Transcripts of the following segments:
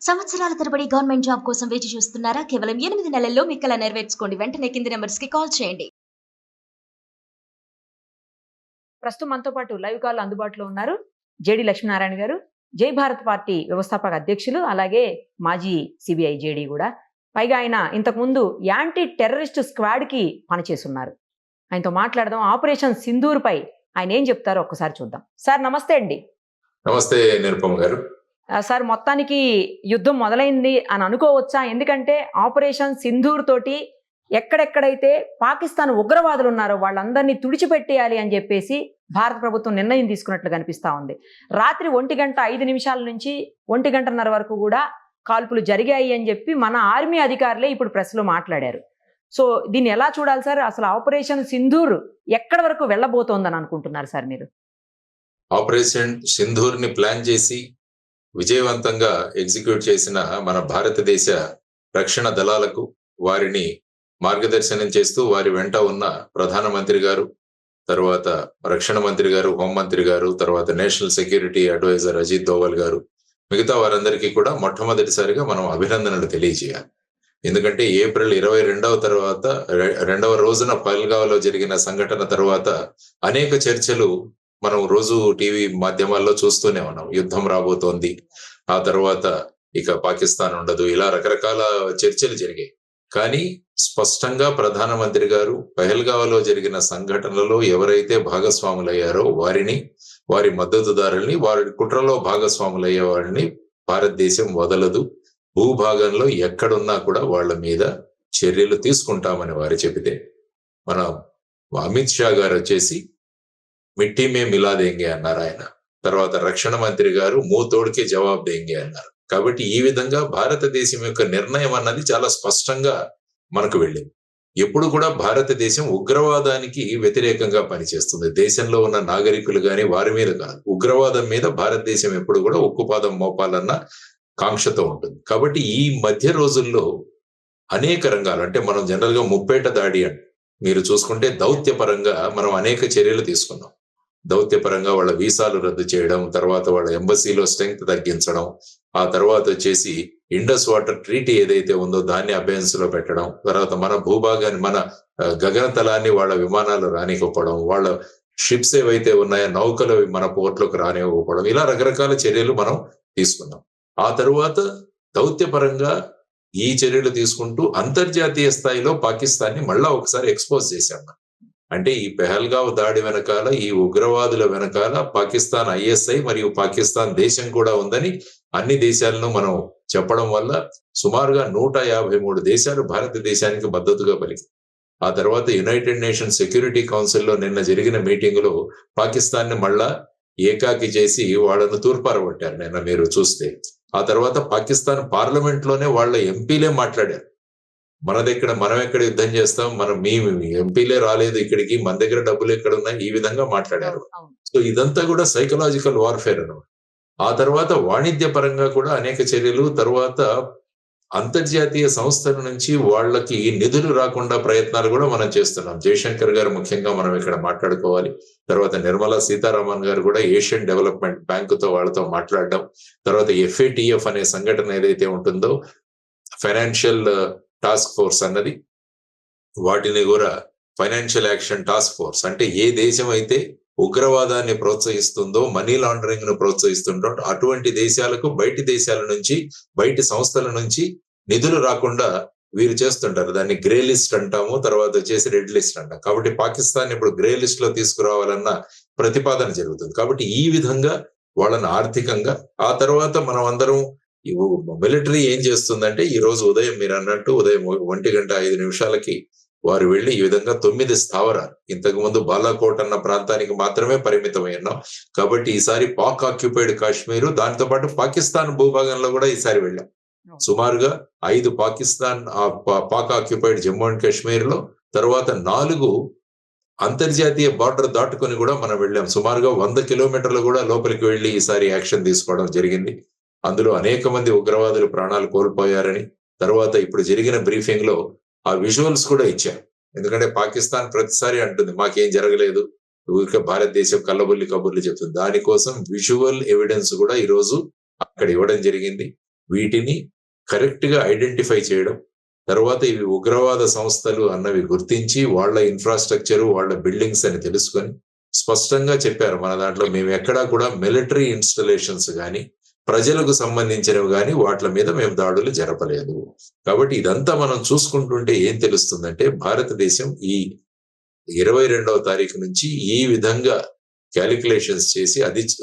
సంవత్సరాల తరబడి government job కోసం వేచి చూస్తున్నారా? కేవలం 8 నెలల్లో మీ కల నెరవేర్చుకోండి. వెంటనే కింది నంబర్స్‌కి కాల్ చేయండి. ప్రస్తుతం మనతో పాటు లైవ్ కాల్ అందుబాటులో ఉన్నారు జేడి లక్ష్మీనారాయణ గారు, జై భారత్ పార్టీ వ్యవస్థాపక అధ్యక్షులు, అలాగే మాజీ సిబిఐ జేడి కూడా. పైగా ఆయన ఇంతకుముందు యాంటీ టెర్రరిస్ట్ స్క్వాడ్ కి పనిచేస్తున్నారు. ఆయనతో మాట్లాడదాం. ఆపరేషన్ సింధూర్ పై ఆయన ఏం చెప్తారో ఒక్కసారి చూద్దాం. సార్ నమస్తే అండి. నమస్తే నిరుపమ గారు. సార్, మొత్తానికి యుద్ధం మొదలైంది అని అనుకోవచ్చా? ఎందుకంటే ఆపరేషన్ సింధూర్ తోటి ఎక్కడెక్కడైతే పాకిస్తాన్ ఉగ్రవాదులు ఉన్నారో వాళ్ళందరినీ తుడిచిపెట్టేయాలి అని చెప్పేసి భారత ప్రభుత్వం నిర్ణయం తీసుకున్నట్లు కనిపిస్తా ఉంది. రాత్రి 1:05 నుంచి 1:30 వరకు కూడా కాల్పులు జరిగాయి అని చెప్పి మన ఆర్మీ అధికారులే ఇప్పుడు ప్రెస్లో మాట్లాడారు. సో దీన్ని ఎలా చూడాలి సార్? అసలు ఆపరేషన్ సింధూర్ ఎక్కడి వరకు వెళ్ళబోతోందని అనుకుంటున్నారు సార్ మీరు? ఆపరేషన్ సింధూర్ ని ప్లాన్ చేసి విజయవంతంగా ఎగ్జిక్యూట్ చేసిన మన భారతదేశ రక్షణ దళాలకు, వారిని మార్గదర్శనం చేస్తూ వారి వెంట ఉన్న ప్రధానమంత్రి గారు, తర్వాత రక్షణ మంత్రి గారు, హోంమంత్రి గారు, తర్వాత national security adviser Ajit Doval గారు, మిగతా వారందరికీ కూడా మొట్టమొదటిసారిగా మనం అభినందనలు తెలియజేయాలి. ఎందుకంటే ఏప్రిల్ 22వ తర్వాత 2వ రోజున పహల్గావ్లో జరిగిన సంఘటన తర్వాత అనేక చర్చలు మనం రోజు టీవీ మాధ్యమాల్లో చూస్తూనే ఉన్నాం. యుద్ధం రాబోతోంది, ఆ తర్వాత ఇక పాకిస్తాన్ ఉండదు, ఇలా రకరకాల చర్చలు జరిగాయి. కానీ స్పష్టంగా ప్రధానమంత్రి గారు పహల్గావ్లో జరిగిన సంఘటనలో ఎవరైతే భాగస్వాములయ్యారో వారిని, వారి మద్దతుదారుల్ని, వారి కుట్రలో భాగస్వాములయ్యే వారిని భారతదేశం వదలదు, భూభాగంలో ఎక్కడున్నా కూడా వాళ్ళ మీద చర్యలు తీసుకుంటామని వారు చెబితే, మన అమిత్ షా గారు వచ్చేసి మిట్టి మే మిలా దేంగే అన్నారు ఆయన. తర్వాత రక్షణ మంత్రి గారు మూతోడికే జవాబు దేంగే అన్నారు. కాబట్టి ఈ విధంగా భారతదేశం యొక్క నిర్ణయం అన్నది చాలా స్పష్టంగా మనకు వెళ్ళింది. ఎప్పుడు కూడా భారతదేశం ఉగ్రవాదానికి వ్యతిరేకంగా పనిచేస్తుంది. దేశంలో ఉన్న నాగరికులు కానీ వారి మీద కాదు, ఉగ్రవాదం మీద భారతదేశం ఎప్పుడు కూడా ఉక్కుపాదం మోపాలన్న కాంక్షతో ఉంటుంది. కాబట్టి ఈ మధ్య రోజుల్లో అనేక రంగాలు, అంటే మనం జనరల్ గా ముప్పేట దాడి అంటే మీరు చూసుకుంటే దౌత్యపరంగా మనం అనేక చర్యలు తీసుకున్నాం. దౌత్యపరంగా వాళ్ళ వీసాలు రద్దు చేయడం, తర్వాత వాళ్ళ ఎంబసీలో స్ట్రెంగ్త్ తగ్గించడం, ఆ తర్వాత వచ్చేసి ఇండస్ వాటర్ ట్రీటీ ఏదైతే ఉందో దాన్ని అబెన్స్ లో పెట్టడం, తర్వాత మన భూభాగాన్ని, మన గగనతలాన్ని వాళ్ళ విమానాలు రానివ్వకపోవడం, వాళ్ళ షిప్స్ ఏవైతే ఉన్నాయో నౌకలు మన పోర్ట్లకు రానివ్వకపోవడం, ఇలా రకరకాల చర్యలు మనం తీసుకున్నాం. ఆ తరువాత దౌత్యపరంగా ఈ చర్యలు తీసుకుంటూ అంతర్జాతీయ స్థాయిలో పాకిస్తాన్ ని మళ్ళా ఒకసారి ఎక్స్పోజ్ చేశాం. అంటే ఈ పెహల్గావ్ దాడి వెనకాల, ఈ ఉగ్రవాదుల వెనకాల పాకిస్తాన్ ఐఎస్ఐ మరియు పాకిస్తాన్ దేశం కూడా ఉందని అన్ని దేశాలను మనం చెప్పడం వల్ల సుమారుగా 153 దేశాలు భారతదేశానికి మద్దతుగా పలికి. ఆ తర్వాత యునైటెడ్ నేషన్ సెక్యూరిటీ కౌన్సిల్లో నిన్న జరిగిన మీటింగులో పాకిస్తాన్ ని మళ్ళా ఏకాకి చేసి వాళ్ళను తూర్పారబట్టారు నిన్న మీరు చూస్తే. ఆ తర్వాత పాకిస్తాన్ పార్లమెంట్ లోనే వాళ్ళ ఎంపీలే మాట్లాడారు, మన దగ్గర మనం ఎక్కడ యుద్ధం చేస్తాం, మనం మీ ఎంపీలే రాలేదు ఇక్కడికి, మన దగ్గర డబ్బులు ఎక్కడ ఉన్నాయి, ఈ విధంగా మాట్లాడారు. సో ఇదంతా కూడా సైకలాజికల్ వార్ఫేర్ అన్నమాట. ఆ తర్వాత వాణిజ్య పరంగా కూడా అనేక చర్యలు, తర్వాత అంతర్జాతీయ సంస్థల నుంచి వాళ్ళకి నిధులు రాకుండా ప్రయత్నాలు కూడా మనం చేస్తున్నాం. జయశంకర్ గారు ముఖ్యంగా మనం ఇక్కడ మాట్లాడుకోవాలి. తర్వాత నిర్మలా సీతారామన్ గారు కూడా ఏషియన్ డెవలప్మెంట్ బ్యాంకుతో వాళ్ళతో మాట్లాడడం, తర్వాత FATF అనే సంఘటన ఏదైతే ఉంటుందో ఫైనాన్షియల్ టాస్క్ ఫోర్స్ అన్నది, వాటిని కూడా ఫైనాన్షియల్ యాక్షన్ టాస్క్ ఫోర్స్, అంటే ఏ దేశం అయితే ఉగ్రవాదాన్ని ప్రోత్సహిస్తుందో, మనీ లాండరింగ్ ను ప్రోత్సహిస్తుందో అటువంటి దేశాలకు బయటి దేశాల నుంచి, బయటి సంస్థల నుంచి నిధులు రాకుండా వీరు చేస్తుంటారు. దాన్ని గ్రే లిస్ట్ అంటాము, తర్వాత వచ్చేసి రెడ్ లిస్ట్ అంటాం. కాబట్టి పాకిస్తాన్ ఇప్పుడు గ్రే లిస్ట్ లో తీసుకురావాలన్న ప్రతిపాదన జరుగుతుంది. కాబట్టి ఈ విధంగా వాళ్ళని ఆర్థికంగా, ఆ తర్వాత మనం అందరం మిలిటరీ ఏం చేస్తుందంటే, ఈ రోజు ఉదయం మీరు అన్నట్టు ఉదయం 1:05 వారు వెళ్ళి ఈ విధంగా 9 స్థావరాలు, ఇంతకు ముందు బాలాకోట్ అన్న ప్రాంతానికి మాత్రమే పరిమితమై ఉన్నాం. కాబట్టి ఈసారి పాక్ ఆక్యుపైడ్ కాశ్మీరు, దాంతో పాటు పాకిస్తాన్ భూభాగంలో కూడా ఈసారి వెళ్ళాం. సుమారుగా 5 పాక్ ఆక్యుపైడ్ జమ్మూ అండ్ కాశ్మీర్ లో, తర్వాత 4 అంతర్జాతీయ బార్డర్ దాటుకొని కూడా మనం వెళ్ళాం. సుమారుగా 100 కిలోమీటర్లు కూడా లోపలికి వెళ్ళి ఈసారి యాక్షన్ తీసుకోవడం జరిగింది. అందులో అనేక మంది ఉగ్రవాదులు ప్రాణాలు కోల్పోయారని, తర్వాత ఇప్పుడు జరిగిన బ్రీఫింగ్ లో ఆ విజువల్స్ కూడా ఇచ్చారు. ఎందుకంటే పాకిస్తాన్ ప్రతిసారి అంటుంది మాకేం జరగలేదు, ఊరికే భారతదేశం కల్లబుల్లి కబుర్లు చెప్తుంది. దానికోసం విజువల్ ఎవిడెన్స్ కూడా ఈ రోజు అక్కడ ఇవ్వడం జరిగింది. వీటిని కరెక్ట్ గా ఐడెంటిఫై చేయడం, తర్వాత ఇవి ఉగ్రవాద సంస్థలు అన్నవి గుర్తించి వాళ్ళ ఇన్ఫ్రాస్ట్రక్చర్, వాళ్ళ బిల్డింగ్స్ అని తెలుసుకొని స్పష్టంగా చెప్పారు. మన దాంట్లో మేము ఎక్కడా కూడా మిలిటరీ ఇన్స్టలేషన్స్ గాని, ప్రజలకు సంబంధించినవి గాని వాటి మీద మేము దాడులు జరపలేదు. కాబట్టి ఇదంతా మనం చూసుకుంటుంటే ఏం తెలుస్తుందంటే, భారతదేశం ఈ 22వ తారీఖు నుంచి ఈ విధంగా క్యాలిక్యులేషన్స్ చేసి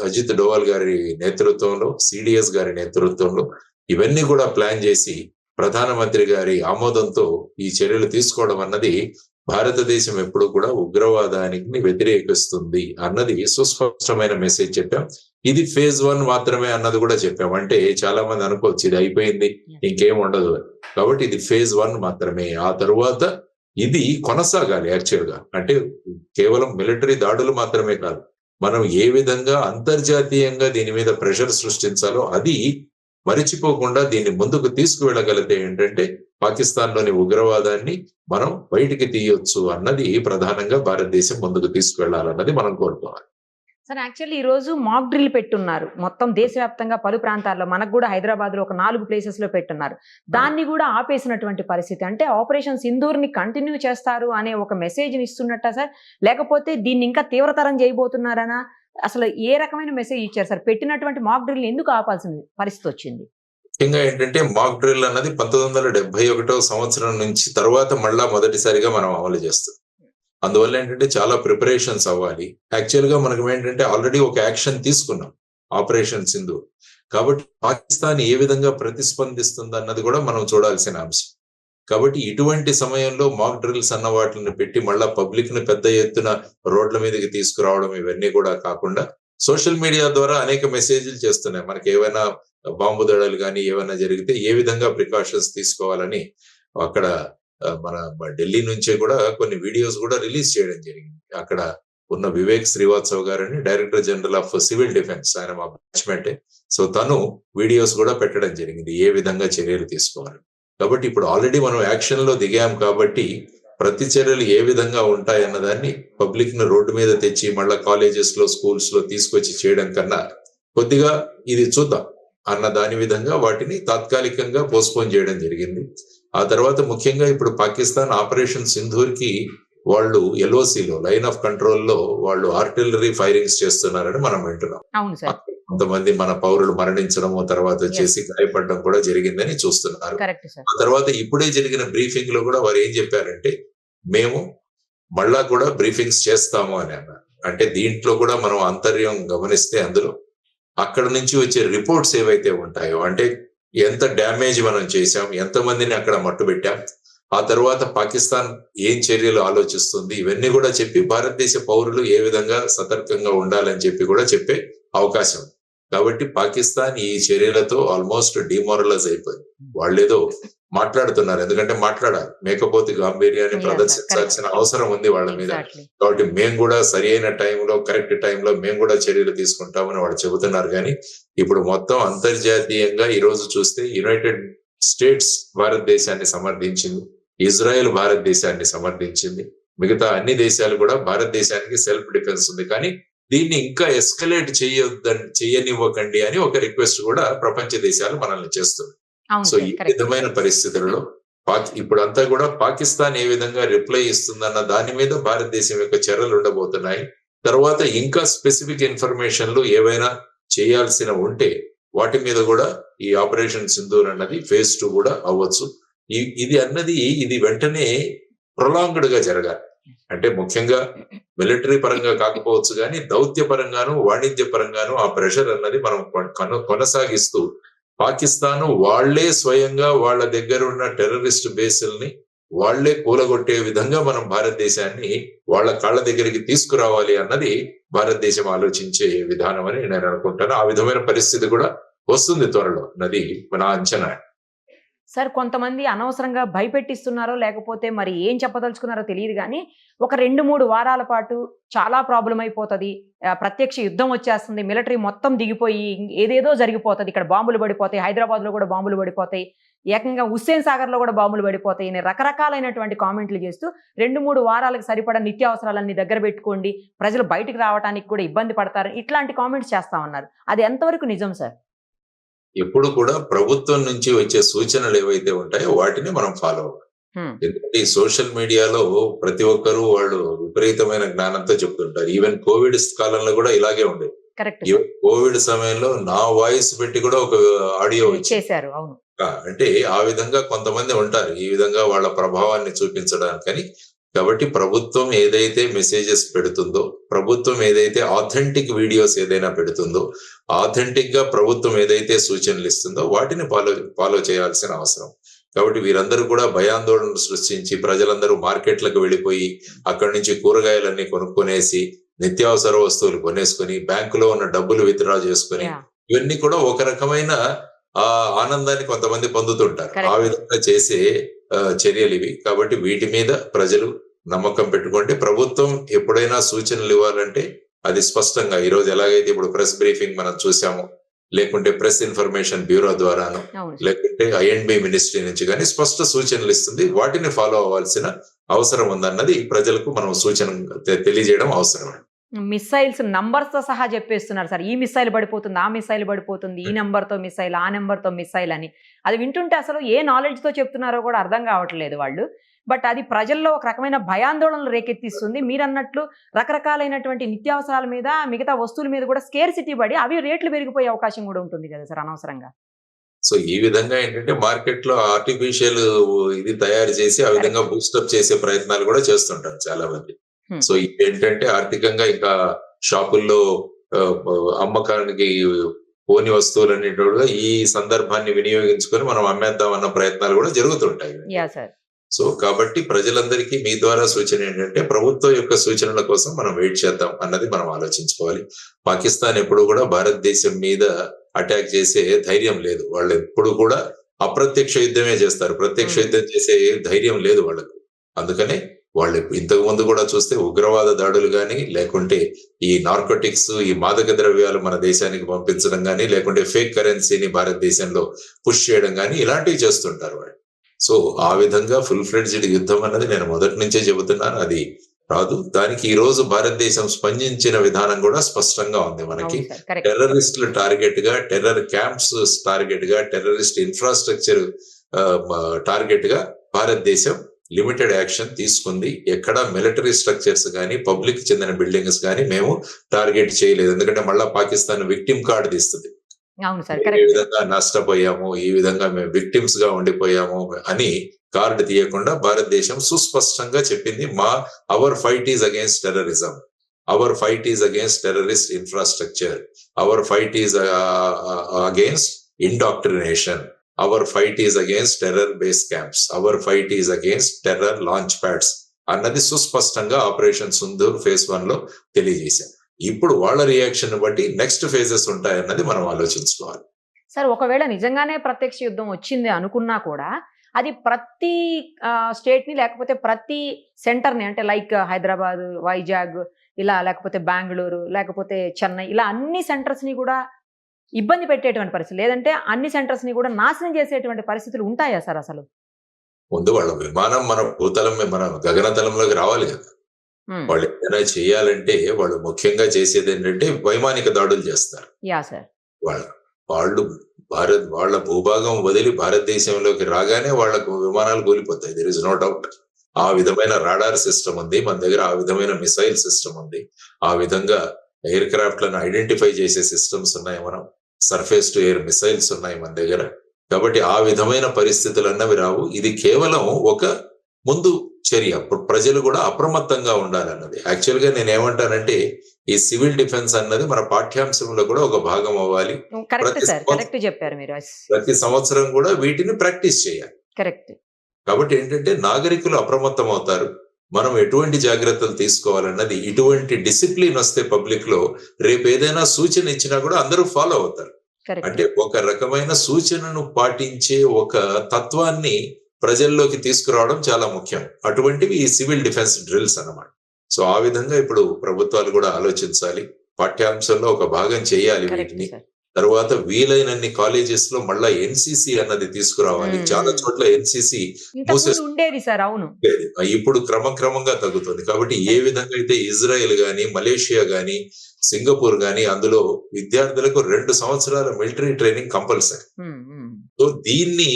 అజిత్ డోవాల్ గారి నేతృత్వంలో, సిడిఎస్ గారి నేతృత్వంలో ఇవన్నీ కూడా ప్లాన్ చేసి ప్రధానమంత్రి గారి ఆమోదంతో ఈ చర్యలు తీసుకోవడం అన్నది భారతదేశం ఎప్పుడు కూడా ఉగ్రవాదానికి వ్యతిరేకిస్తుంది అన్నది సుస్పష్టమైన మెసేజ్ చెప్పాం. ఇది ఫేజ్ 1 మాత్రమే అన్నది కూడా చెప్పాం. అంటే చాలా మంది అనుకోవచ్చు ఇది అయిపోయింది, ఇంకేం ఉండదు. కాబట్టి ఇది ఫేజ్ 1 మాత్రమే. ఆ తరువాత ఇది కొనసాగాలి. యాక్చువల్ గా అంటే కేవలం మిలిటరీ దాడులు మాత్రమే కాదు, మనం ఏ విధంగా అంతర్జాతీయంగా దీని మీద ప్రెషర్ సృష్టించాలో అది మరిచిపోకుండా దీన్ని ముందుకు తీసుకువెళ్ళగలిగితే ఏంటంటే పాకిస్తాన్ లోని ఉగ్రవాదాన్ని మనం బయటికి తీయొచ్చు అన్నది ప్రధానంగా భారతదేశం ముందుకు తీసుకువెళ్లాలన్నది మనం కోరుకోవాలి. సార్ యాక్చువల్లీ ఈ రోజు మాక్ డ్రిల్ పెట్టున్నారు మొత్తం దేశవ్యాప్తంగా పలు ప్రాంతాల్లో, మనకు కూడా హైదరాబాద్ లో ఒక 4 ప్లేసెస్ లో పెట్టున్నారు. దాన్ని కూడా ఆపేసినటువంటి పరిస్థితి. అంటే ఆపరేషన్ సింధూర్ ని కంటిన్యూ చేస్తారు అనే ఒక మెసేజ్ ని ఇస్తున్నట్ట సార్, లేకపోతే దీన్ని ఇంకా తీవ్రతరం చేయబోతున్నారనా? అసలు ఏ రకమైన మెసేజ్ ఇచ్చారు సార్? పెట్టినటువంటి మాక్ డ్రిల్ ఎందుకు ఆపాల్సిన పరిస్థితి వచ్చింది? ముఖ్యంగా ఏంటంటే మాక్ డ్రిల్ అన్నది 1971వ సంవత్సరం నుంచి తర్వాత మళ్ళా మొదటిసారిగా మనం అమలు చేస్తాం. అందువల్ల ఏంటంటే చాలా ప్రిపరేషన్స్ అవ్వాలి. యాక్చువల్ గా మనం ఏంటంటే ఆల్రెడీ ఒక యాక్షన్ తీసుకున్నాం, ఆపరేషన్ సింధూర్. కాబట్టి పాకిస్తాన్ ఏ విధంగా ప్రతిస్పందిస్తుంది అన్నది కూడా మనం చూడాల్సిన అంశం. కాబట్టి ఇటువంటి సమయంలో మాక్ డ్రిల్స్ అన్న వాటిని పెట్టి మళ్ళా పబ్లిక్ ని పెద్ద ఎత్తున రోడ్ల మీదకి తీసుకురావడం ఇవన్నీ కూడా కాకుండా సోషల్ మీడియా ద్వారా అనేక మెసేజ్లు చేస్తున్నాయి. మనకి ఏవైనా బాంబు దాడులు కానీ ఏమైనా జరిగితే ఏ విధంగా ప్రికాషన్స్ తీసుకోవాలని అక్కడ మన ఢిల్లీ నుంచే కూడా కొన్ని వీడియోస్ కూడా రిలీజ్ చేయడం జరిగింది. అక్కడ ఉన్న వివేక్ శ్రీవాత్సవ్ గారని director general of civil defence, ఆయన మా బ్యాచ్మెంటే. సో తను వీడియోస్ కూడా పెట్టడం జరిగింది ఏ విధంగా చర్యలు తీసుకోవాలి. కాబట్టి ఇప్పుడు ఆల్రెడీ మనం యాక్షన్ లో దిగాం కాబట్టి ప్రతి చర్యలు ఏ విధంగా ఉంటాయి అన్నదాన్ని పబ్లిక్ ను రోడ్డు మీద తెచ్చి మళ్ళా కాలేజెస్ లో, స్కూల్స్ లో తీసుకొచ్చి చేయడం కన్నా కొద్దిగా ఇది చూద్దాం అన్న దాని విధంగా వాటిని తాత్కాలికంగా పోస్ట్పోన్ చేయడం జరిగింది. ఆ తర్వాత ముఖ్యంగా ఇప్పుడు పాకిస్తాన్ ఆపరేషన్ సింధూర్ కి వాళ్ళు ఎల్ఓసిలో, లైన్ ఆఫ్ కంట్రోల్ లో వాళ్ళు ఆర్టిలరీ ఫైరింగ్స్ చేస్తున్నారని మనం వింటున్నాం. కొంతమంది మన పౌరులు మరణించడము, తర్వాత వచ్చేసి గాయపడడం కూడా జరిగిందని చూస్తున్నారు. ఆ తర్వాత ఇప్పుడే జరిగిన బ్రీఫింగ్ లో కూడా వారు ఏం చెప్పారంటే, మేము మళ్ళా కూడా బ్రీఫింగ్స్ చేస్తాము అని అన్నారు. అంటే దీంట్లో కూడా మనం అంతర్యం గమనిస్తే అందులో అక్కడ నుంచి వచ్చే రిపోర్ట్స్ ఏవైతే ఉంటాయో, అంటే ఎంత డ్యామేజ్ మనం చేశాం, ఎంతమందిని అక్కడ మట్టుబెట్టాం, ఆ తర్వాత పాకిస్తాన్ ఏం చర్యలు ఆలోచిస్తుంది, ఇవన్నీ కూడా చెప్పి భారతదేశ పౌరులు ఏ విధంగా సతర్కంగా ఉండాలని చెప్పి కూడా చెప్పే అవకాశం. కాబట్టి పాకిస్తాన్ ఈ చర్యలతో ఆల్మోస్ట్ డిమోరలైజ్ అయిపోయింది. వాళ్ళేదో మాట్లాడుతున్నారు, ఎందుకంటే మాట్లాడాలి, మేకపోతే గాంభీర్యాన్ని ప్రదర్శించాల్సిన అవసరం ఉంది వాళ్ళ మీద. కాబట్టి మేము కూడా సరి అయిన టైంలో, కరెక్ట్ టైంలో మేము కూడా చర్యలు తీసుకుంటామని వాళ్ళు చెబుతున్నారు. కానీ ఇప్పుడు మొత్తం అంతర్జాతీయంగా ఈ రోజు చూస్తే యునైటెడ్ స్టేట్స్ భారతదేశాన్ని సమర్థించింది, ఇజ్రాయెల్ భారతదేశాన్ని సమర్థించింది, మిగతా అన్ని దేశాలు కూడా భారతదేశానికి సెల్ఫ్ డిఫెన్స్ ఉంది. కానీ దీన్ని ఇంకా ఎస్కలేట్ చేయనివ్వకండి అని ఒక రిక్వెస్ట్ కూడా ప్రపంచ దేశాలు మనల్ని చేస్తుంది. సో ఈ విధమైన పరిస్థితులలో ఇప్పుడంతా కూడా పాకిస్తాన్ ఏ విధంగా రిప్లై ఇస్తుందన్న దాని మీద భారతదేశం యొక్క చర్యలు ఉండబోతున్నాయి. తర్వాత ఇంకా స్పెసిఫిక్ ఇన్ఫర్మేషన్లు ఏవైనా చేయాల్సిన ఉంటే వాటి మీద కూడా ఈ ఆపరేషన్ సింధూర్ అన్నది ఫేజ్ 2 కూడా అవ్వచ్చు. ఇది వెంటనే ప్రొలాంగ్డ్ గా జరగాలి. అంటే ముఖ్యంగా మిలిటరీ పరంగా కాకపోవచ్చు కానీ దౌత్య పరంగాను, వాణిజ్య పరంగాను ఆ ప్రెషర్ అన్నది మనం కొనసాగిస్తూ పాకిస్తాన్ వాళ్లే స్వయంగా వాళ్ళ దగ్గర ఉన్న టెర్రరిస్ట్ బేసుల్ని వాళ్లే కూలగొట్టే విధంగా మనం భారతదేశాన్ని వాళ్ళ కాళ్ళ దగ్గరికి తీసుకురావాలి అన్నది భారతదేశం ఆలోచించే విధానం అని నేను అనుకుంటాను. ఆ విధమైన పరిస్థితి కూడా వస్తుంది త్వరలో, నది మన అంచనా. సార్ కొంతమంది అనవసరంగా భయపెట్టిస్తున్నారో లేకపోతే మరి ఏం చెప్పదలుచుకున్నారో తెలియదు కానీ ఒక 2-3 వారాల పాటు చాలా ప్రాబ్లం అయిపోతుంది, ప్రత్యక్ష యుద్ధం వచ్చేస్తుంది, మిలిటరీ మొత్తం దిగిపోయి ఏదేదో జరిగిపోతుంది, ఇక్కడ బాంబులు పడిపోతాయి, హైదరాబాద్ లో కూడా బాంబులు పడిపోతాయి, ఏకంగా హుస్సేన్ సాగర్ లో కూడా బాంబులు పడిపోతాయి అని రకరకాలైనటువంటి కామెంట్లు చేస్తూ 2-3 వారాలకు సరిపడా నిత్యావసరాలన్నీ దగ్గర పెట్టుకోండి, ప్రజలు బయటికి రావడానికి కూడా ఇబ్బంది పడతారు, ఇట్లాంటి కామెంట్స్ చేస్తా ఉన్నారు. అది ఎంతవరకు నిజం సార్? ఎప్పుడు కూడా ప్రభుత్వం నుంచి వచ్చే సూచనలు ఏవైతే ఉంటాయో వాటిని మనం ఫాలో అవ్వాలి. హ్మ్. ఎందుకంటే ఈ సోషల్ మీడియాలో ప్రతి ఒక్కరు వాళ్ళు విపరీతమైన జ్ఞానంతో చెప్తుంటారు. ఈవెన్ కోవిడ్ కాలంలో కూడా ఇలాగే ఉండేది. కరెక్ట్ ఈవెన్ కోవిడ్ సమయంలో నా వాయిస్ పెట్టి కూడా ఒక ఆడియో వచ్చింది. చేశారు. అవును. అంటే ఆ విధంగా కొంతమంది ఉంటారు ఈ విధంగా వాళ్ళ ప్రభావాన్ని చూపించడానికని. కాబట్టి ప్రభుత్వం ఏదైతే మెసేజెస్ పెడుతుందో, ప్రభుత్వం ఏదైతే ఆథెంటిక్ వీడియోస్ ఏదైనా పెడుతుందో, ఆథెంటిక్ గా ప్రభుత్వం ఏదైతే సూచనలు ఇస్తుందో వాటిని ఫాలో చేయాల్సిన అవసరం. కాబట్టి వీరందరూ కూడా భయాందోళనలు సృష్టించి ప్రజలందరూ మార్కెట్లకు వెళ్ళిపోయి అక్కడి నుంచి కూరగాయలన్నీ కొనుక్కొనేసి నిత్యావసర వస్తువులు కొనేసుకొని బ్యాంకులో ఉన్న డబ్బులు విత్డ్రా చేసుకొని Yeah. ఇవన్నీ కూడా ఒక రకమైన ఆనందాన్ని కొంతమంది పొందుతుంటారు. Correct. ఆ విధంగా చేసే చర్యలు ఇవి. కాబట్టి వీటి మీద ప్రజలు నమ్మకం పెట్టుకుంటే ప్రభుత్వం ఎప్పుడైనా సూచనలు ఇవ్వాలంటే అది స్పష్టంగా ఈ రోజు ఎలాగైతే ఇప్పుడు ప్రెస్ బ్రీఫింగ్ మనం చూసాము, లేకుంటే ప్రెస్ ఇన్ఫర్మేషన్ బ్యూరో ద్వారాను, అవును. లేకుంటే ఐఎన్బి మినిస్ట్రీ నుంచి కానీ స్పష్ట సూచనలు ఇస్తుంది. వాటిని ఫాలో అవ్వాల్సిన అవసరం ఉందన్నది ప్రజలకు మనం సూచన తెలియజేయడం అవసరం. మిసైల్స్ నంబర్స్ తో సహా చెప్పేస్తున్నారు సార్. ఈ మిసైల్ పడిపోతుంది, ఆ మిసైల్ పడిపోతుంది, ఈ నెంబర్ తో మిసైల్, ఆ నెంబర్ తో మిసైల్ అని. అది వింటుంటే అసలు ఏ నాలెడ్జ్ తో చెప్తున్నారో కూడా అర్థం కావట్లేదు వాళ్ళు. బట్ అది ప్రజల్లో ఒక రకమైన భయాందోళనలు రేకెత్తిస్తుంది. మీరు అన్నట్లు రకరకాలైనటువంటి నిత్యావసరాల మీద, మిగతా వస్తువుల మీద కూడా స్కేర్సిటీ పడి అవి రేట్లు పెరిగిపోయే అవకాశం కూడా ఉంటుంది కదా సార్ అనవసరంగా. సో ఈ విధంగా ఏంటంటే మార్కెట్ లో ఆర్టిఫిషియల్ ఇది తయారు చేసి ఆ విధంగా బూస్టప్ చేసే ప్రయత్నాలు కూడా చేస్తుంటారు చాలా మంది. సో ఏంటంటే ఆర్థికంగా ఇంకా షాపుల్లో అమ్మకానికి పోని వస్తువులన్నిటి కూడా ఈ సందర్భాన్ని వినియోగించుకొని మనం అమ్మేద్దాం అన్న ప్రయత్నాలు కూడా జరుగుతుంటాయి. Yeah sir. సో కాబట్టి ప్రజలందరికీ మీ ద్వారా సూచన ఏంటంటే ప్రభుత్వం యొక్క సూచనల కోసం మనం వెయిట్ చేద్దాం అన్నది మనం ఆలోచించుకోవాలి. పాకిస్తాన్ ఎప్పుడు కూడా భారతదేశం మీద అటాక్ చేసే ధైర్యం లేదు. వాళ్ళు ఎప్పుడు కూడా అప్రత్యక్ష యుద్ధమే చేస్తారు. ప్రత్యక్ష యుద్ధం చేసే ధైర్యం లేదు వాళ్ళకు. అందుకనే వాళ్ళు ఇంతకు ముందు కూడా చూస్తే ఉగ్రవాద దాడులు కానీ, లేకుంటే ఈ నార్కోటిక్స్, ఈ మాదక ద్రవ్యాలు మన దేశానికి పంపించడం కానీ, లేకుంటే ఫేక్ కరెన్సీని భారతదేశంలో పుష్ చేయడం కానీ ఇలాంటివి చేస్తుంటారు వాళ్ళు. సో ఆ విధంగా ఫుల్ ఫ్లెడ్జ్డ్ యుద్ధం అన్నది నేను మొదటి నుంచే చెబుతున్నాను, అది రాదు. దానికి ఈ రోజు భారతదేశం స్పందించిన విధానం కూడా స్పష్టంగా ఉంది. మనకి టెర్రరిస్టులు టార్గెట్ గా, టెర్రర్ క్యాంప్స్ టార్గెట్ గా, టెర్రరిస్ట్ ఇన్ఫ్రాస్ట్రక్చర్ టార్గెట్ గా భారతదేశం లిమిటెడ్ యాక్షన్ తీసుకుంది. ఎక్కడ మిలిటరీ స్ట్రక్చర్స్ కానీ, పబ్లిక్ చెందిన బిల్డింగ్స్ కానీ మేము టార్గెట్ చేయలేదు. ఎందుకంటే మళ్ళా పాకిస్తాన్ విక్టిమ్ కార్డు తీస్తుంది. ఏ విధంగా నష్టపోయాము, ఈ విధంగా మేము విక్టిమ్స్ గా ఉండిపోయాము అని కార్డు తీయకుండా భారతదేశం సుస్పష్టంగా చెప్పింది, our fight is against terrorism, our fight is against terrorist infrastructure, our fight is against indoctrination, our fight is against terror base camps, our fight is against terror launch pads అన్నది సుస్పష్టంగా operation Sindoor phase 1 లో తెలియజేశారు. ఇప్పుడు వాళ్ళ reaction బట్టి next phases ఉంటాయన్నది మనం ఆలోచించుకోవాలి. సార్, ఒకవేళ నిజంగానే ప్రత్యక్ష యుద్ధం వచ్చింది అనుకున్నా కూడా అది ప్రతి స్టేట్ ని, లేకపోతే ప్రతి సెంటర్ ని, అంటే లైక్ హైదరాబాద్, వైజాగ్ ఇలా, లేకపోతే బెంగళూరు, లేకపోతే చెన్నై, ఇలా అన్ని సెంటర్స్ ని కూడా ఇబ్బంది పెట్టేటువంటి పరిస్థితి, లేదంటే అన్ని సెంటర్స్ ని కూడా నాశనం చేసేటువంటి పరిస్థితులు ఉంటాయా సార్? అసలు ముందు వాళ్ళ విమానం మన భూతలం, మన గగనతలంలోకి రావాలి కదా. వాళ్ళు ఏదైనా చేయాలంటే వాళ్ళు ముఖ్యంగా చేసేది ఏంటంటే వైమానిక దాడులు చేస్తారు. Yeah sir. వాళ్ళు వాళ్ళ భూభాగం వదిలి భారతదేశంలోకి రాగానే వాళ్ళకు విమానాలు కూలిపోతాయి. There is no doubt. ఆ విధమైన రాడార్ సిస్టమ్ ఉంది మన దగ్గర, ఆ విధమైన మిసైల్ సిస్టమ్ ఉంది, ఆ విధంగా ఎయిర్ క్రాఫ్ట్ లను ఐడెంటిఫై చేసే సిస్టమ్స్ ఉన్నాయి, మనం సర్ఫేస్ టు ఎయిర్ మిసైల్స్ ఉన్నాయి మన దగ్గర. కాబట్టి ఆ విధమైన పరిస్థితులు అన్నవి రావు. ఇది కేవలం ఒక ముందు చర్య. ప్రజలు కూడా అప్రమత్తంగా ఉండాలన్నది. యాక్చువల్ గా నేను ఏమంటానంటే ఈ సివిల్ డిఫెన్స్ అన్నది మన పాఠ్యాంశంలో కూడా ఒక భాగం అవ్వాలి. ప్రతి సంవత్సరం కూడా వీటిని ప్రాక్టీస్ చేయాలి. కరెక్ట్. కాబట్టి ఏంటంటే నాగరికులు అప్రమత్తం అవుతారు. మనం ఎటువంటి జాగ్రత్తలు తీసుకోవాలన్నది, ఇటువంటి డిసిప్లిన్ వస్తే పబ్లిక్ లో రేపు ఏదైనా సూచన ఇచ్చినా కూడా అందరూ ఫాలో అవుతారు. అంటే ఒక రకమైన సూచనను పాటించే ఒక తత్వాన్ని ప్రజల్లోకి తీసుకురావడం చాలా ముఖ్యం. అటువంటివి ఈ సివిల్ డిఫెన్స్ డ్రిల్స్ అన్నమాట. సో ఆ విధంగా ఇప్పుడు ప్రభుత్వాలు కూడా ఆలోచించాలి, పాఠ్యాంశంలో ఒక భాగం చేయాలి వీటిని. తర్వాత వీలైనన్ని కాలేజెస్ లో మళ్ళా ఎన్సిసి అన్నది తీసుకురావాలి. చాలా చోట్ల ఎన్సిసి ఇంతకుముందు ఉండేది సార్. అవును. ఇప్పుడు క్రమక్రమంగా తగ్గుతుంది. కాబట్టి ఏ విధంగా అయితే ఇజ్రాయెల్ గాని, మలేషియా గాని, సింగపూర్ గాని అందులో విద్యార్థులకు 2 సంవత్సరాల మిలిటరీ ట్రైనింగ్ కంపల్సరీ. సో దీన్ని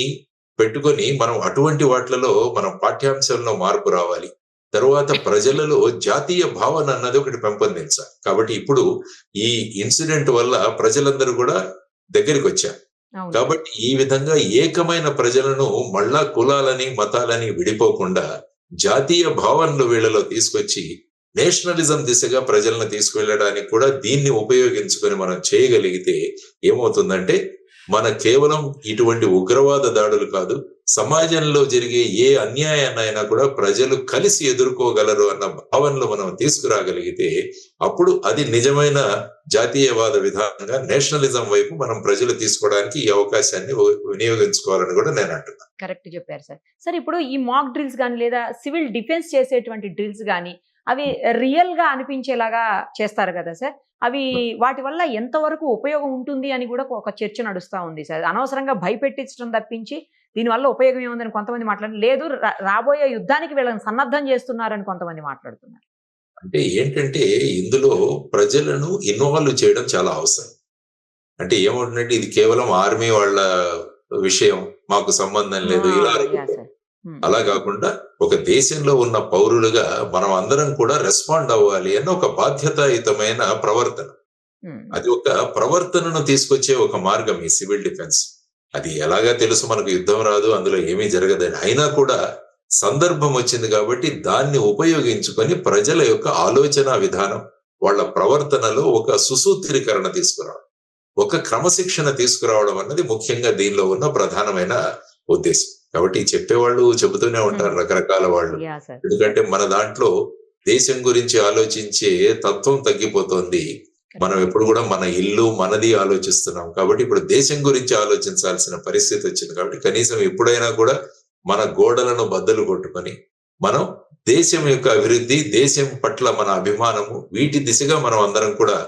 పెట్టుకొని మనం అటువంటి వాటిలలో మనం పాఠ్యాంశంలో మార్పు రావాలి. తరువాత ప్రజలలో జాతీయ భావన అన్నది ఒకటి పెంపొందించాలి. కాబట్టి ఇప్పుడు ఈ ఇన్సిడెంట్ వల్ల ప్రజలందరూ కూడా దగ్గరికి వచ్చారు. కాబట్టి ఈ విధంగా ఏకమైన ప్రజలను మళ్ళా కులాలని మతాలని విడిపోకుండా జాతీయ భావనలు వీళ్ళలో తీసుకొచ్చి నేషనలిజం దిశగా ప్రజలను తీసుకువెళ్ళడానికి కూడా దీన్ని ఉపయోగించుకొని మనం చేయగలిగితే ఏమవుతుందంటే మన కేవలం ఇటువంటి ఉగ్రవాద దాడులు కాదు, సమాజంలో జరిగే ఏ అన్యాయాన్నైనా కూడా ప్రజలు కలిసి ఎదుర్కోగలరు అన్న భావనలు మనం తీసుకురాగలిగితే అప్పుడు అది నిజమైన జాతీయవాద విధానంగా నేషనలిజం వైపు మనం ప్రజలు తీసుకోవడానికి ఈ అవకాశాన్ని వినియోగించుకోవాలని కూడా నేను అంటున్నాను. కరెక్ట్ చెప్పారు సార్. సార్ ఇప్పుడు ఈ మాక్ డ్రిల్స్ కానీ లేదా సివిల్ డిఫెన్స్ చేసేటువంటి డ్రిల్స్ కానీ అవి రియల్ గా అనిపించేలాగా చేస్తారు కదా సార్. అవి వాటి వల్ల ఎంతవరకు ఉపయోగం ఉంటుంది అని కూడా ఒక చర్చ నడుస్తా ఉంది సార్. అనవసరంగా భయపెట్టించడం తప్పించి దీనివల్ల ఉపయోగం ఏముందని కొంతమంది మాట్లాడారు. లేదు, రాబోయే యుద్ధానికి వీళ్ళని సన్నద్ధం చేస్తున్నారని కొంతమంది మాట్లాడుతున్నారు. అంటే ఏంటంటే ఇందులో ప్రజలను ఇన్వాల్వ్ చేయడం చాలా అవసరం. అంటే ఏమంటుందంటే ఇది కేవలం ఆర్మీ వాళ్ళ విషయం, మాకు సంబంధం లేదు ఇలా. అలా కాకుండా ఒక దేశంలో ఉన్న పౌరులుగా మనం అందరం కూడా రెస్పాండ్ అవ్వాలి అన్న ఒక బాధ్యతాయుతమైన ప్రవర్తన. అది ఒక ప్రవర్తనను తీసుకొచ్చే ఒక మార్గం ఈ సివిల్ డిఫెన్స్. అది ఎలాగా తెలుసు, మనకు యుద్ధం రాదు, అందులో ఏమీ జరగదని. అయినా కూడా సందర్భం వచ్చింది కాబట్టి దాన్ని ఉపయోగించుకొని ప్రజల యొక్క ఆలోచన విధానం, వాళ్ళ ప్రవర్తనలో ఒక సుసూత్రీకరణ తీసుకురావడం, ఒక క్రమశిక్షణ తీసుకురావడం అన్నది ముఖ్యంగా దీనిలో ఉన్న ప్రధానమైన ఉద్దేశం. కాబట్టి చెప్పేవాళ్ళు చెబుతూనే ఉంటారు రకరకాల వాళ్ళు. ఎందుకంటే మన దాంట్లో దేశం గురించి ఆలోచించే తత్వం తగ్గిపోతుంది. మనం ఎప్పుడు కూడా మన ఇల్లు మనది ఆలోచిస్తున్నాం. కాబట్టి ఇప్పుడు దేశం గురించి ఆలోచించాల్సిన పరిస్థితి వచ్చింది. కాబట్టి కనీసం ఎప్పుడైనా కూడా మన గోడలను బద్దలు కొట్టుకొని మనం దేశం యొక్క అభివృద్ధి, దేశం పట్ల మన అభిమానము, వీటి దిశగా మనం అందరం కూడా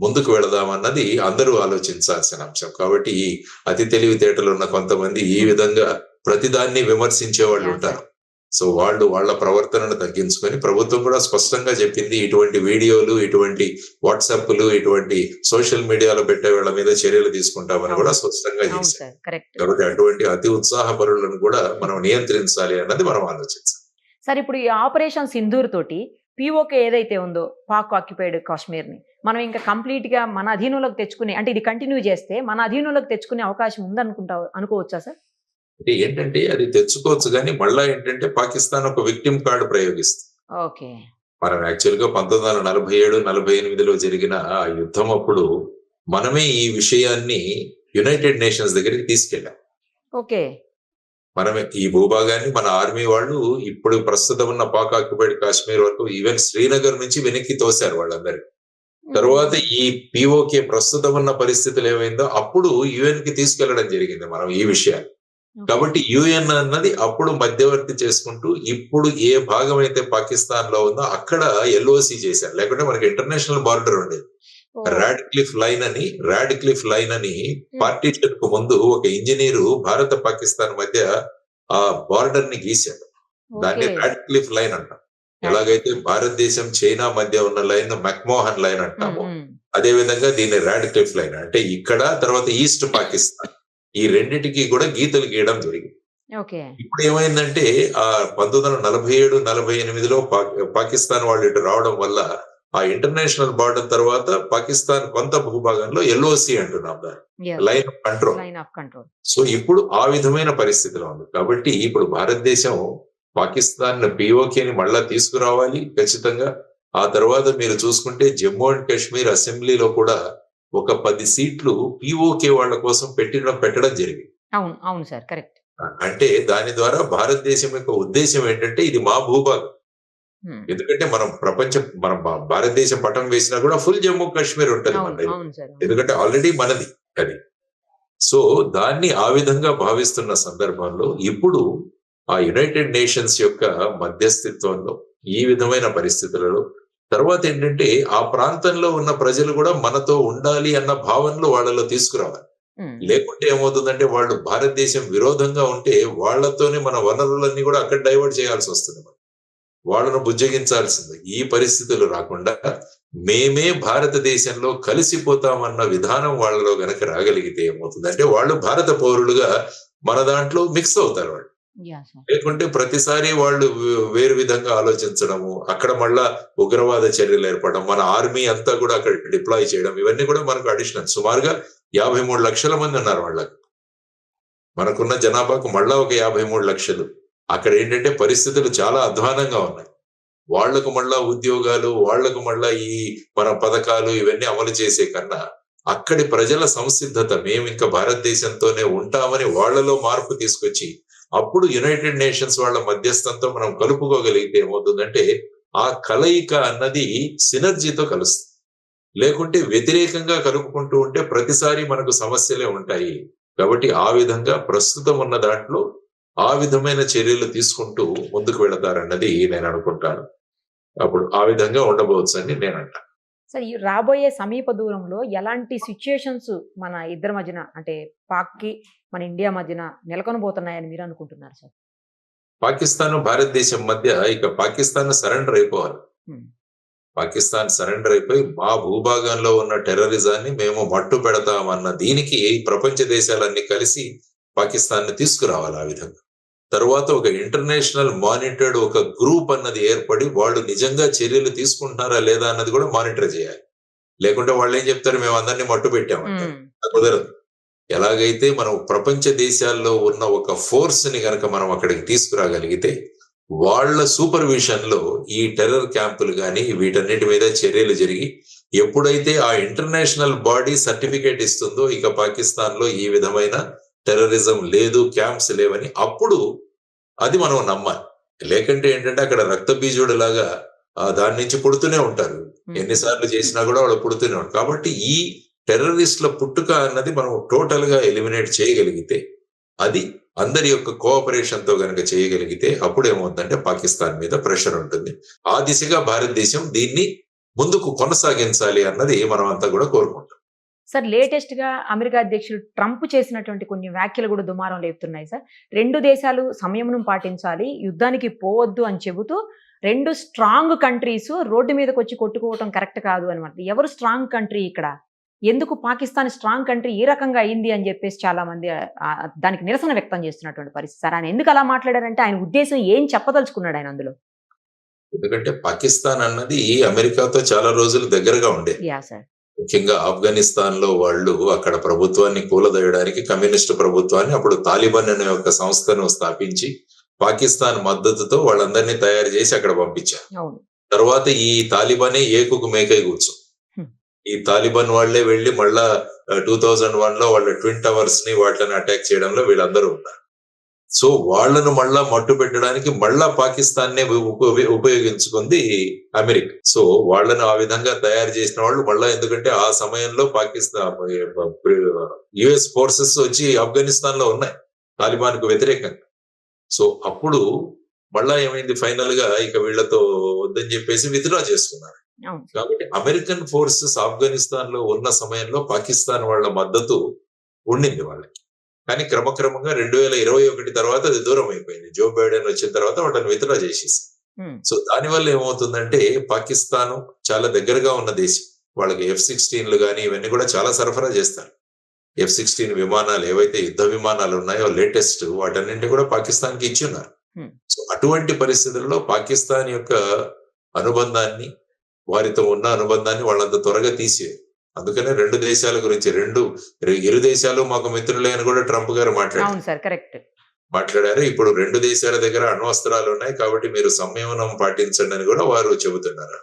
ముందుకు వెళదామన్నది అందరూ ఆలోచించాల్సిన అంశం. కాబట్టి ఈ అతి తెలివితేటలు ఉన్న కొంతమంది ఈ విధంగా ప్రతిదాన్ని విమర్శించే వాళ్ళు ఉంటారు. సో వాళ్ళు వాళ్ళ ప్రవర్తనను తగ్గించుకొని, ప్రభుత్వం కూడా స్పష్టంగా చెప్పింది ఇటువంటి వీడియోలు, ఇటువంటి వాట్సాప్లు, ఇటువంటి సోషల్ మీడియాలో పెట్టే వాళ్ళ మీద చర్యలు తీసుకుంటామని కూడా స్పష్టంగా చేశారు. కాబట్టి అటువంటి అతి ఉత్సాహపరులను కూడా మనం నియంత్రించాలి అన్నది మనం ఆలోచించాలి. సార్ ఇప్పుడు ఈ ఆపరేషన్ సింధూర్ తోటి పిఓకే ఏదైతే ఉందో పాక్ ఆక్యుపైడ్ కాశ్మీర్ ని మనం ఇంకా కంప్లీట్ గా మన అధీనంలోకి తెచ్చుకుని, అంటే ఇది కంటిన్యూ చేస్తే మన అధీనంలోకి తెచ్చుకునే అవకాశం అనుకోవచ్చా సార్? అంటే ఏంటంటే అది తెచ్చుకోవచ్చు, కానీ మళ్ళా ఏంటంటే పాకిస్తాన్ ఒక విక్టిమ్ కార్డు ప్రయోగిస్తుంది. ఓకే. మనం యాక్చువల్ గా 1947-48లో జరిగిన ఆ యుద్ధం అప్పుడు మనమే ఈ విషయాన్ని యునైటెడ్ నేషన్స్ దగ్గరికి తీసుకెళ్ళాం. ఓకే. మనమే ఈ భూభాగాన్ని మన ఆర్మీ వాళ్ళు ఇప్పుడు ప్రస్తుతం ఉన్న పాక్ ఆక్యుపైడ్ కాశ్మీర్ వరకు ఈవెన్ శ్రీనగర్ నుంచి వెనక్కి తోశారు వాళ్ళందరూ. తర్వాత ఈ పిఓకే ప్రస్తుతం ఉన్న పరిస్థితులు ఏమైందో అప్పుడు యుఎన్ కి తీసుకెళ్లడం జరిగింది మనం ఈ విషయాన్ని. కాబట్టి యుఎన్ అన్నది అప్పుడు మధ్యవర్తి చేసుకుంటూ ఇప్పుడు ఏ భాగం అయితే పాకిస్తాన్ లో ఉందో అక్కడ ఎల్ఓసి చేశారు. లేకుంటే మనకి ఇంటర్నేషనల్ బార్డర్ ఉండేది. రాడిక్లిఫ్ లైన్ అని పార్టీషన్ కు ముందు ఒక ఇంజనీరు భారత పాకిస్తాన్ మధ్య ఆ బార్డర్ ని గీశాడు. దాన్ని రాడిక్లిఫ్ లైన్ అంటాం. ఎలాగైతే భారతదేశం చైనా మధ్య ఉన్న లైన్ మెక్మోహన్ లైన్ అంటాము, అదే విధంగా దీన్ని రాడిక్లిఫ్ లైన్ అంటే ఇక్కడ తర్వాత ఈస్ట్ పాకిస్తాన్, ఈ రెండింటికి కూడా గీతలు గీయడం జరిగింది. ఇప్పుడు ఏమైందంటే ఆ 1947-48లో పాకిస్తాన్ వాళ్ళు ఇటు రావడం వల్ల ఆ ఇంటర్నేషనల్ బార్డర్ తర్వాత పాకిస్తాన్ కొంత భూభాగంలో ఎల్ఓసి అంటున్నాం దాన్ని, లైన్ ఆఫ్ కంట్రోల్. సో ఇప్పుడు ఆ విధమైన పరిస్థితిలో ఉంది. కాబట్టి ఇప్పుడు భారతదేశం పాకిస్తాన్ పిఓకేని మళ్ళా తీసుకురావాలి ఖచ్చితంగా. ఆ తర్వాత మీరు చూసుకుంటే జమ్మూ అండ్ కాశ్మీర్ అసెంబ్లీలో కూడా ఒక 10 సీట్లు పిఓకే వాళ్ళ కోసం పెట్టడం జరిగింది. అవును సార్, కరెక్ట్. అంటే దాని ద్వారా భారతదేశం యొక్క ఉద్దేశం ఏంటంటే ఇది మా భూభాగం. ఎందుకంటే మనం భారతదేశం పటం వేసినా కూడా ఫుల్ జమ్మూ కాశ్మీర్ ఉంటుంది మన దగ్గర, ఎందుకంటే ఆల్రెడీ మనది అది. సో దాన్ని ఆ విధంగా భావిస్తున్న సందర్భంలో ఇప్పుడు ఆ యునైటెడ్ నేషన్స్ యొక్క మధ్యస్థిత్వంలో ఈ విధమైన పరిస్థితులలో తర్వాత ఏంటంటే ఆ ప్రాంతంలో ఉన్న ప్రజలు కూడా మనతో ఉండాలి అన్న భావనలు వాళ్ళలో తీసుకురావాలి. ఉమ్, లేకుంటే ఏమవుతుందంటే వాళ్ళు భారతదేశం విరోధంగా ఉంటే వాళ్ళతోనే మన వనరులన్నీ కూడా అక్కడ డైవర్ట్ చేయాల్సి వస్తుంది. వాళ్ళను బుజ్జగించాల్సింది. ఈ పరిస్థితులు రాకుండా మేమే భారతదేశంలో కలిసిపోతామన్న విధానం వాళ్ళలో గనక రాగలిగితే ఏమవుతుందంటే వాళ్ళు భారత పౌరులుగా మన దాంట్లో మిక్స్ అవుతారు వాళ్ళు. Yeah sir. లేకుంటే ప్రతిసారి వాళ్ళు వేరు విధంగా ఆలోచించడము, అక్కడ మళ్ళా ఉగ్రవాద చర్యలు ఏర్పడడం, మన ఆర్మీ అంతా కూడా అక్కడ డిప్లాయ్ చేయడం, ఇవన్నీ కూడా మనకు అడిషనల్. సుమారుగా 53 లక్షల మంది ఉన్నారు వాళ్ళకి. మనకున్న జనాభాకు మళ్ళా ఒక 53 లక్షలు. అక్కడ ఏంటంటే పరిస్థితులు చాలా అధ్వానంగా ఉన్నాయి. వాళ్లకు మళ్ళా ఉద్యోగాలు, వాళ్లకు మళ్ళా ఈ మన పథకాలు ఇవన్నీ అమలు చేసే కన్నా అక్కడి ప్రజల సంసిద్ధత, మేము ఇంకా భారతదేశంతోనే ఉంటామని వాళ్ళలో మార్పు తీసుకొచ్చి అప్పుడు యునైటెడ్ నేషన్స్ వాళ్ళ మధ్యస్థంతో మనం కలుపుకోగలిగితే ఏమవుతుందంటే ఆ కలయిక అన్నది సినర్జీతో కలుస్తుంది. లేకుంటే వ్యతిరేకంగా కలుపుకుంటూ ఉంటే ప్రతిసారి మనకు సమస్యలే ఉంటాయి. కాబట్టి ఆ విధంగా ప్రస్తుతం ఉన్న దాంట్లో ఆ విధమైన చర్యలు తీసుకుంటూ ముందుకు వెళతారన్నది నేను అనుకుంటాను. అప్పుడు ఆ విధంగా ఉండబోవచ్చు అని నేను అంటాను. సార్, ఈ రాబోయే సమీప దూరంలో ఎలాంటి సిచ్యుయేషన్స్ మన ఇద్దరి మధ్యన అంటే పాక్కి మన ఇండియా మధ్యన నెలకొనబోతున్నాయని మీరు అనుకుంటున్నారు సార్? పాకిస్తాన్ భారతదేశం మధ్య ఇక పాకిస్తాన్ సరెండర్ అయిపోవాలి. ఉమ్, పాకిస్తాన్ సరెండర్ అయిపోయి మా భూభాగంలో ఉన్న టెర్రరిజాన్ని మేము మట్టు పెడతామన్న దీనికి ప్రపంచ దేశాలన్నీ కలిసి పాకిస్తాన్ ని తీసుకురావాలి. ఆ విధంగా తరువాత ఒక ఇంటర్నేషనల్ మానిటర్డ్ ఒక గ్రూప్ అన్నది ఏర్పడి వాళ్ళు నిజంగా చర్యలు తీసుకుంటున్నారా లేదా అన్నది కూడా మానిటర్ చేయాలి. లేకుంటే వాళ్ళు ఏం చెప్తారు, మేము అందరినీ మట్టు పెట్టామంటారు. ఉమ్, కుదరదు. ఎలాగైతే మనం ప్రపంచ దేశాల్లో ఉన్న ఒక ఫోర్స్ ని గనక మనం అక్కడికి తీసుకురాగలిగితే వాళ్ళ సూపర్విజన్ లో ఈ టెర్రర్ క్యాంపులు గాని వీటన్నిటి మీద చర్యలు జరిగి ఎప్పుడైతే ఆ ఇంటర్నేషనల్ బాడీ సర్టిఫికేట్ ఇస్తుందో ఇక పాకిస్తాన్ లో ఈ విధమైన టెర్రరిజం లేదు, క్యాంప్స్ లేవని, అప్పుడు అది మనం నమ్మాలి. లేకంటే ఏంటంటే అక్కడ రక్త బీజుడు లాగా దాని నుంచి పుడుతూనే ఉంటారు. ఎన్నిసార్లు చేసినా కూడా వాళ్ళు పుడుతూనే ఉంటారు. కాబట్టి ఈ టెర్రరిస్టుల పుట్టుక అన్నది మనం టోటల్ గా ఎలిమినేట్ చేయగలిగితే, అది అందరి యొక్క కోఆపరేషన్ తో గనక చేయగలిగితే అప్పుడు ఏమవుతుందంటే పాకిస్తాన్ మీద ప్రెషర్ ఉంటుంది. ఆ దిశగా భారతదేశం దీన్ని ముందుకు కొనసాగించాలి అన్నది మనం అంతా కూడా కోరుకుంటాం. సార్, లేటెస్ట్ గా అమెరికా అధ్యక్షుడు ట్రంప్ చేసినటువంటి కొన్ని వ్యాఖ్యలు కూడా దుమారం లేపుతున్నాయి సార్. 2 దేశాలు సంయమనం పాటించాలి, యుద్ధానికి పోవద్దు అని చెబుతూ 2 స్ట్రాంగ్ కంట్రీస్ రోడ్డు మీదకి వచ్చి కొట్టుకోవటం కరెక్ట్ కాదు అనమాట. ఎవరు స్ట్రాంగ్ కంట్రీ ఇక్కడ? ఎందుకు పాకిస్తాన్ స్ట్రాంగ్ కంట్రీ ఈ రకంగా అయింది అని చెప్పేసి చాలా మంది దానికి నిరసన వ్యక్తం చేస్తున్నటువంటి పరిస్థితి. సార్, ఆయన ఎందుకు అలా మాట్లాడారంటే ఆయన ఉద్దేశం ఏం చెప్పదలుచుకున్నాడు ఆయన అందులో? ఎందుకంటే పాకిస్తాన్ అన్నది అమెరికాతో చాలా రోజులు దగ్గరగా ఉండేది. Yeah sir. ముఖ్యంగా ఆఫ్ఘనిస్తాన్ లో వాళ్ళు అక్కడ ప్రభుత్వాన్ని కూలదోయడానికి కమ్యూనిస్టు ప్రభుత్వాన్ని, అప్పుడు తాలిబాన్ అనే ఒక సంస్థను స్థాపించి పాకిస్తాన్ మద్దతుతో వాళ్ళందరినీ తయారు చేసి అక్కడ పంపించారు. అవును. తర్వాత ఈ తాలిబానే ఏకుకు మేకై కూర్చు. ఈ తాలిబాన్ వాళ్లే వెళ్లి మళ్ళా 2001 లో వాళ్ళ ట్విన్ టవర్స్ ని వాటిని అటాక్ చేయడంలో వీళ్ళందరూ ఉన్నారు. సో వాళ్ళను మళ్ళా మట్టు పెట్టడానికి మళ్ళా పాకిస్తాన్ నే ఉపయోగించుకుంది అమెరికా. సో వాళ్ళను ఆ విధంగా తయారు చేసిన వాళ్ళు మళ్ళా, ఎందుకంటే ఆ సమయంలో పాకిస్తాన్ యుఎస్ ఫోర్సెస్ వచ్చి ఆఫ్ఘనిస్తాన్ లో ఉన్నాయి తాలిబాన్ కు వ్యతిరేకంగా. సో అప్పుడు మళ్ళా ఏమైంది, ఫైనల్ గా ఇక వీళ్ళతో వద్దని చెప్పేసి విత్డ్రా చేసుకున్నారు. కాబట్టి అమెరికన్ ఫోర్సెస్ ఆఫ్ఘనిస్తాన్ లో ఉన్న సమయంలో పాకిస్తాన్ వాళ్ళ మద్దతు ఉండింది వాళ్ళకి. కానీ క్రమక్రమంగా 2021 తర్వాత అది దూరం అయిపోయింది. జో బైడెన్ వచ్చిన తర్వాత వాళ్ళని విత్డ్రా చేసేసారు. సో దానివల్ల ఏమవుతుందంటే పాకిస్తాన్ చాలా దగ్గరగా ఉన్న దేశం. వాళ్ళకి F-16లు కానీ ఇవన్నీ కూడా చాలా సరఫరా చేస్తారు. F-16 విమానాలు ఏవైతే యుద్ధ విమానాలు ఉన్నాయో లేటెస్ట్, వాటన్నింటి కూడా పాకిస్తాన్ కి ఇచ్చి ఉన్నారు. సో అటువంటి పరిస్థితుల్లో పాకిస్తాన్ యొక్క అనుబంధాన్ని, వారితో ఉన్న అనుబంధాన్ని వాళ్ళంత త్వరగా తీసేది. అందుకనే 2 దేశాల గురించి ఇరు దేశాలు మాకు మిత్రులే అని కూడా ట్రంప్ గారు మాట్లాడారు. ఇప్పుడు 2 దేశాల దగ్గర అణ్వస్త్రాలు ఉన్నాయి కాబట్టి మీరు సంయమనం పాటించండి అని కూడా వారు చెబుతున్నారు.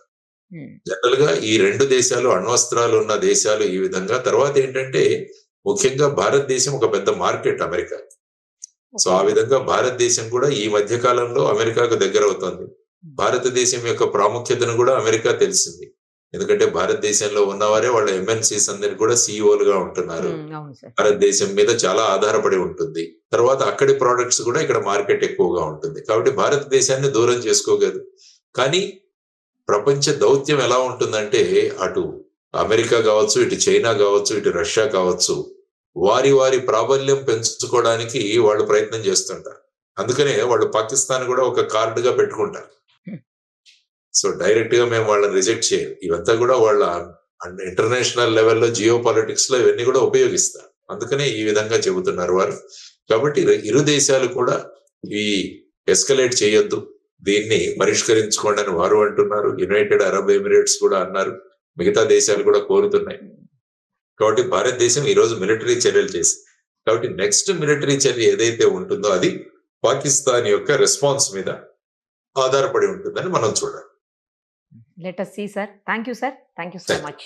జనరల్ గా ఈ 2 దేశాలు అణ్వస్త్రాలు ఉన్న దేశాలు ఈ విధంగా. తర్వాత ఏంటంటే ముఖ్యంగా భారతదేశం ఒక పెద్ద మార్కెట్ అమెరికా. సో ఆ విధంగా భారతదేశం కూడా ఈ మధ్య కాలంలో అమెరికాకు దగ్గర అవుతుంది. భారతదేశం యొక్క ప్రాముఖ్యతను కూడా అమెరికా తెలిసింది. ఎందుకంటే భారతదేశంలో ఉన్నవారే వాళ్ళ ఎంఎన్సీస్ అందరికి కూడా సిఇఓలుగా ఉంటున్నారు. భారతదేశం మీద చాలా ఆధారపడి ఉంటుంది. తర్వాత అక్కడి ప్రోడక్ట్స్ కూడా ఇక్కడ మార్కెట్ ఎక్కువగా ఉంటుంది. కాబట్టి భారతదేశాన్ని దూరం చేసుకోగలదు. కానీ ప్రపంచ దౌత్యం ఎలా ఉంటుందంటే అటు అమెరికా కావచ్చు, ఇటు చైనా కావచ్చు, ఇటు రష్యా కావచ్చు, వారి వారి ప్రాబల్యం పెంచుకోవడానికి వాళ్ళు ప్రయత్నం చేస్తుంటారు. అందుకనే వాళ్ళు పాకిస్తాన్ కూడా ఒక కార్డుగా పెట్టుకుంటారు. సో డైరెక్ట్ గా మేము వాళ్ళని రిజెక్ట్ చేయం. ఇవంతా కూడా వాళ్ళ ఇంటర్నేషనల్ లెవెల్లో జియో పాలిటిక్స్ లో ఇవన్నీ కూడా ఉపయోగిస్తారు. అందుకనే ఈ విధంగా చెబుతున్నారు వారు. కాబట్టి ఇరు దేశాలు కూడా ఈ ఎస్కలేట్ చేయొద్దు, దీన్ని పరిష్కరించుకోండి అని వారు అంటున్నారు. యునైటెడ్ అరబ్ ఎమిరేట్స్ కూడా అన్నారు, మిగతా దేశాలు కూడా కోరుతున్నాయి. కాబట్టి భారతదేశం ఈ రోజు మిలిటరీ చర్యలు చేసింది. కాబట్టి నెక్స్ట్ మిలిటరీ చర్య ఏదైతే ఉంటుందో అది పాకిస్తాన్ యొక్క రెస్పాన్స్ మీద ఆధారపడి ఉంటుందని మనం చూడాలి. Let us see sir. Thank you sir. Thank you so much.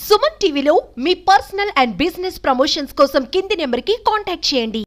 Suman టీవీలో మీ పర్సనల్ అండ్ బిజినెస్ ప్రమోషన్స్ కోసం కింది నెంబర్కి కాంటాక్ట్ చేయండి.